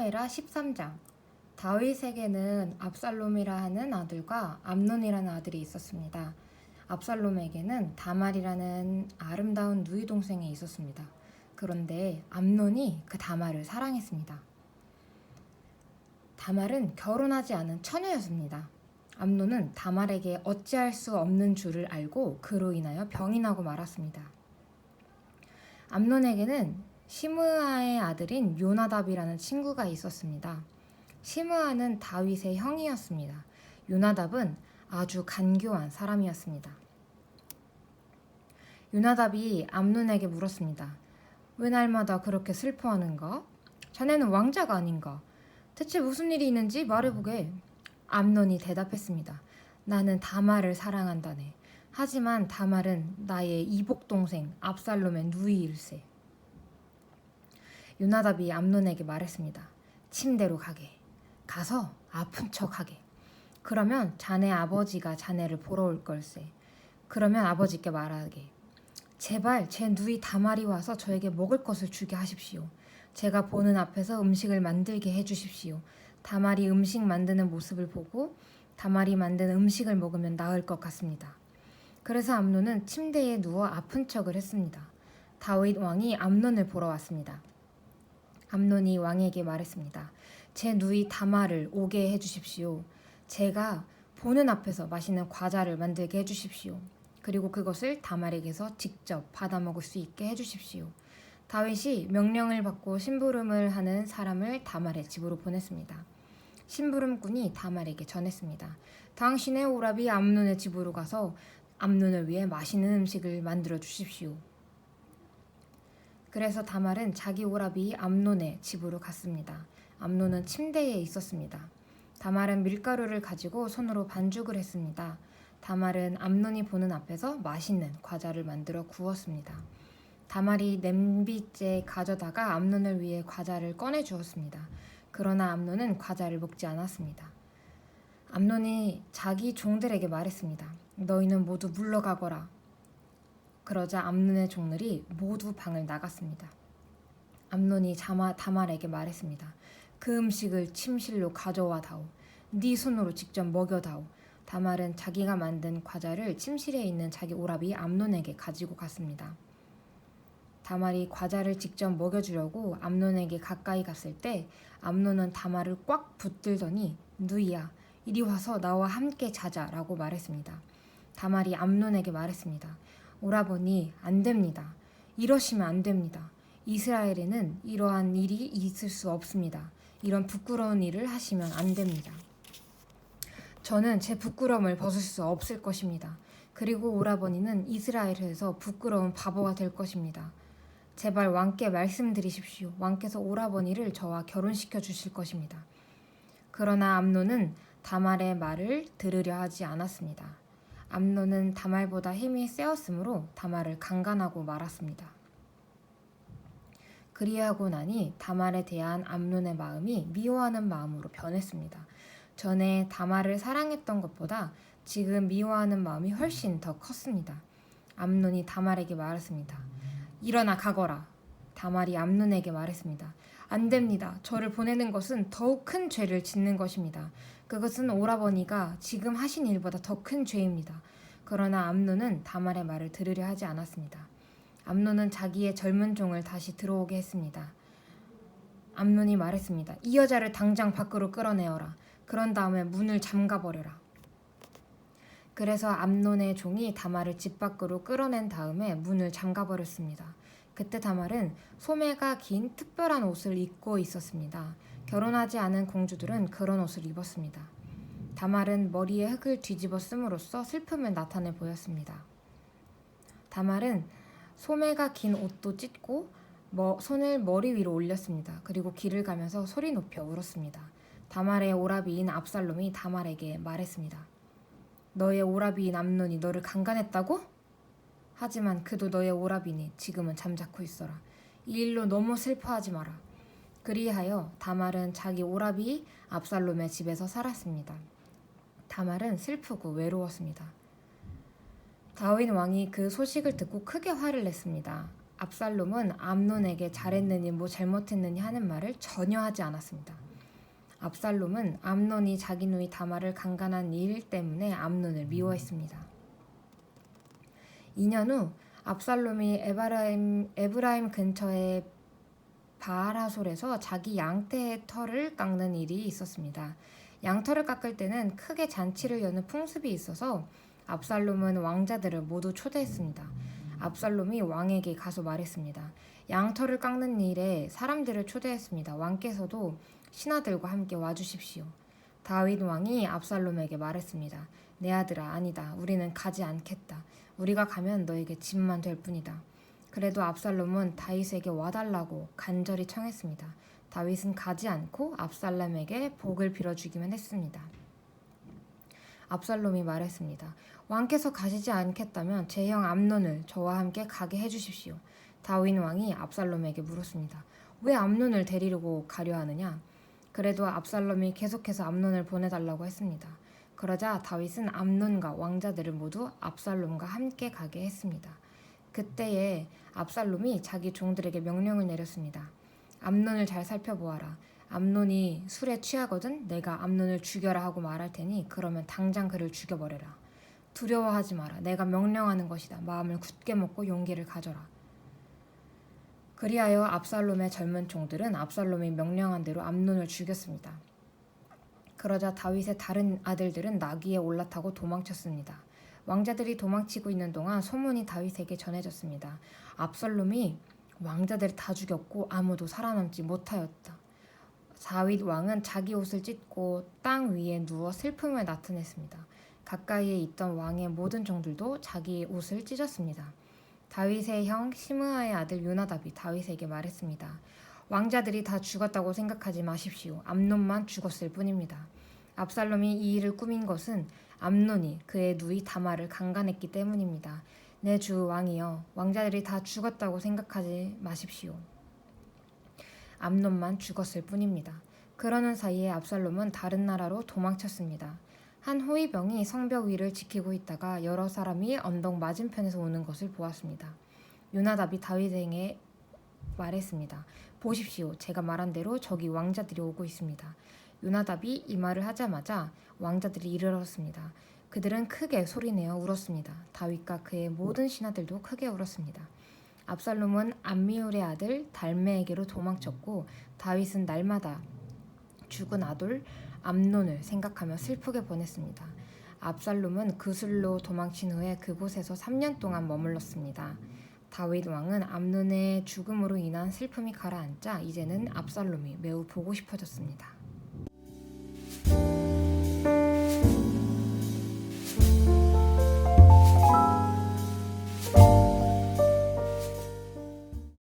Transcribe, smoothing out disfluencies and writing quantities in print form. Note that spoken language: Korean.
사무엘하 13장. 다윗에게는 압살롬이라 하는 아들과 암논이라는 아들이 있었습니다. 압살롬에게는 다말이라는 아름다운 누이 동생이 있었습니다. 그런데 암논이 그 다말을 사랑했습니다. 다말은 결혼하지 않은 처녀였습니다. 암논은 다말에게 어찌할 수 없는 줄을 알고 그로 인하여 병이 나고 말았습니다. 암논에게는 시므아의 아들인 요나답이라는 친구가 있었습니다. 시므아는 다윗의 형이었습니다. 요나답은 아주 간교한 사람이었습니다. 요나답이 암논에게 물었습니다. 왜 날마다 그렇게 슬퍼하는가? 자네는 왕자가 아닌가? 대체 무슨 일이 있는지 말해보게. 암논이 대답했습니다. 나는 다말을 사랑한다네. 하지만 다말은 나의 이복동생 압살롬의 누이일세. 요나답이 암논에게 말했습니다. 침대로 가게. 가서 아픈 척하게. 그러면 자네 아버지가 자네를 보러 올 걸세. 그러면 아버지께 말하게. 제발 제 누이 다말이 와서 저에게 먹을 것을 주게 하십시오. 제가 보는 앞에서 음식을 만들게 해주십시오. 다말이 음식 만드는 모습을 보고 다말이 만든 음식을 먹으면 나을 것 같습니다. 그래서 암논은 침대에 누워 아픈 척을 했습니다. 다윗 왕이 암논을 보러 왔습니다. 암논이 왕에게 말했습니다. 제 누이 다말을 오게 해주십시오. 제가 보는 앞에서 맛있는 과자를 만들게 해주십시오. 그리고 그것을 다말에게서 직접 받아 먹을 수 있게 해주십시오. 다윗이 명령을 받고 심부름을 하는 사람을 다말의 집으로 보냈습니다. 심부름꾼이 다말에게 전했습니다. 당신의 오라비 암논의 집으로 가서 암논을 위해 맛있는 음식을 만들어 주십시오. 그래서 다말은 자기 오라비 암논의 집으로 갔습니다. 암논은 침대에 있었습니다. 다말은 밀가루를 가지고 손으로 반죽을 했습니다. 다말은 암논이 보는 앞에서 맛있는 과자를 만들어 구웠습니다. 다말이 냄비째 가져다가 암논을 위해 과자를 꺼내 주었습니다. 그러나 암논은 과자를 먹지 않았습니다. 암논이 자기 종들에게 말했습니다. 너희는 모두 물러가거라. 그러자 암논의 종들이 모두 방을 나갔습니다. 암논이 다말에게 말했습니다. 그 음식을 침실로 가져와 다오. 네 손으로 직접 먹여다오. 다말은 자기가 만든 과자를 침실에 있는 자기 오라비 암논에게 가지고 갔습니다. 다말이 과자를 직접 먹여주려고 암논에게 가까이 갔을 때 암논은 다말을 꽉 붙들더니 누이야, 이리 와서 나와 함께 자자라고 말했습니다. 다말이 암논에게 말했습니다. 오라버니, 안 됩니다. 이러시면 안 됩니다. 이스라엘에는 이러한 일이 있을 수 없습니다. 이런 부끄러운 일을 하시면 안 됩니다. 저는 제 부끄러움을 벗을 수 없을 것입니다. 그리고 오라버니는 이스라엘에서 부끄러운 바보가 될 것입니다. 제발 왕께 말씀드리십시오. 왕께서 오라버니를 저와 결혼시켜 주실 것입니다. 그러나 암논은 다말의 말을 들으려 하지 않았습니다. 암논은 다말보다 힘이 세었으므로 다말을 강간하고 말았습니다. 그리하고 나니 다말에 대한 암논의 마음이 미워하는 마음으로 변했습니다. 전에 다말을 사랑했던 것보다 지금 미워하는 마음이 훨씬 더 컸습니다. 암논이 다말에게 말했습니다. 일어나 가거라. 다말이 암논에게 말했습니다. 안 됩니다. 저를 보내는 것은 더욱 큰 죄를 짓는 것입니다. 그것은 오라버니가 지금 하신 일보다 더 큰 죄입니다. 그러나 암논은 다말의 말을 들으려 하지 않았습니다. 암논은 자기의 젊은 종을 다시 들어오게 했습니다. 암논이 말했습니다. 이 여자를 당장 밖으로 끌어내어라. 그런 다음에 문을 잠가버려라. 그래서 암논의 종이 다말을 집 밖으로 끌어낸 다음에 문을 잠가버렸습니다. 그때 다말은 소매가 긴 특별한 옷을 입고 있었습니다. 결혼하지 않은 공주들은 그런 옷을 입었습니다. 다말은 머리에 흙을 뒤집어 쓴으로써 슬픔을 나타내 보였습니다. 다말은 소매가 긴 옷도 찢고 손을 머리 위로 올렸습니다. 그리고 길을 가면서 소리 높여 울었습니다. 다말의 오라비인 압살롬이 다말에게 말했습니다. 너의 오라비인 암논이 너를 강간했다고? 하지만 그도 너의 오라비니 지금은 잠자코 있어라. 이 일로 너무 슬퍼하지 마라. 그리하여 다말은 자기 오라비 압살롬의 집에서 살았습니다. 다말은 슬프고 외로웠습니다. 다윗 왕이 그 소식을 듣고 크게 화를 냈습니다. 압살롬은 암논에게 잘했느니 뭐 잘못했느니 하는 말을 전혀 하지 않았습니다. 압살롬은 암논이 자기 누이 다말을 강간한 일 때문에 암논을 미워했습니다. 2년 후 압살롬이 에브라임 근처의 바알하솔에서 자기 양떼의 털을 깎는 일이 있었습니다. 양털을 깎을 때는 크게 잔치를 여는 풍습이 있어서 압살롬은 왕자들을 모두 초대했습니다. 압살롬이 왕에게 가서 말했습니다. 양털을 깎는 일에 사람들을 초대했습니다. 왕께서도 신하들과 함께 와주십시오. 다윗 왕이 압살롬에게 말했습니다. 내 아들아, 아니다. 우리는 가지 않겠다. 우리가 가면 너에게 짐만 될 뿐이다. 그래도 압살롬은 다윗에게 와달라고 간절히 청했습니다. 다윗은 가지 않고 압살롬에게 복을 빌어주기만 했습니다. 압살롬이 말했습니다. 왕께서 가시지 않겠다면 제 형 암논을 저와 함께 가게 해주십시오. 다윗 왕이 압살롬에게 물었습니다. 왜 암논을 데리고 가려 하느냐? 그래도 압살롬이 계속해서 암논을 보내달라고 했습니다. 그러자 다윗은 암논과 왕자들을 모두 압살롬과 함께 가게 했습니다. 그때에 압살롬이 자기 종들에게 명령을 내렸습니다. 암논을 잘 살펴보아라. 암논이 술에 취하거든 내가 암논을 죽여라 하고 말할 테니 그러면 당장 그를 죽여버려라. 두려워하지 마라. 내가 명령하는 것이다. 마음을 굳게 먹고 용기를 가져라. 그리하여 압살롬의 젊은 종들은 압살롬이 명령한 대로 암논을 죽였습니다. 그러자 다윗의 다른 아들들은 나귀에 올라타고 도망쳤습니다. 왕자들이 도망치고 있는 동안 소문이 다윗에게 전해졌습니다. 압살롬이 왕자들을 다 죽였고 아무도 살아남지 못하였다. 다윗 왕은 자기 옷을 찢고 땅 위에 누워 슬픔을 나타냈습니다. 가까이에 있던 왕의 모든 종들도 자기 옷을 찢었습니다. 다윗의 형 시므아의 아들 요나답이 다윗에게 말했습니다. 왕자들이 다 죽었다고 생각하지 마십시오. 암논만 죽었을 뿐입니다. 압살롬이 이 일을 꾸민 것은 암논이 그의 누이 다말을 강간했기 때문입니다. 내 주 왕이여, 왕자들이 다 죽었다고 생각하지 마십시오. 암논만 죽었을 뿐입니다. 그러는 사이에 압살롬은 다른 나라로 도망쳤습니다. 한 호위병이 성벽 위를 지키고 있다가 여러 사람이 언덕 맞은편에서 오는 것을 보았습니다. 요나답이 다윗에게 말했습니다. 보십시오. 제가 말한 대로 저기 왕자들이 오고 있습니다. 요나답이 이 말을 하자마자 왕자들이 이르렀습니다. 그들은 크게 소리내어 울었습니다. 다윗과 그의 모든 신하들도 크게 울었습니다. 압살롬은 암미울의 아들 달메에게로 도망쳤고 다윗은 날마다 죽은 아들 암논을 생각하며 슬프게 보냈습니다. 압살롬은 그술로 도망친 후에 그곳에서 3년 동안 머물렀습니다. 다윗 왕은 암논의 죽음으로 인한 슬픔이 가라앉자 이제는 압살롬이 매우 보고 싶어졌습니다.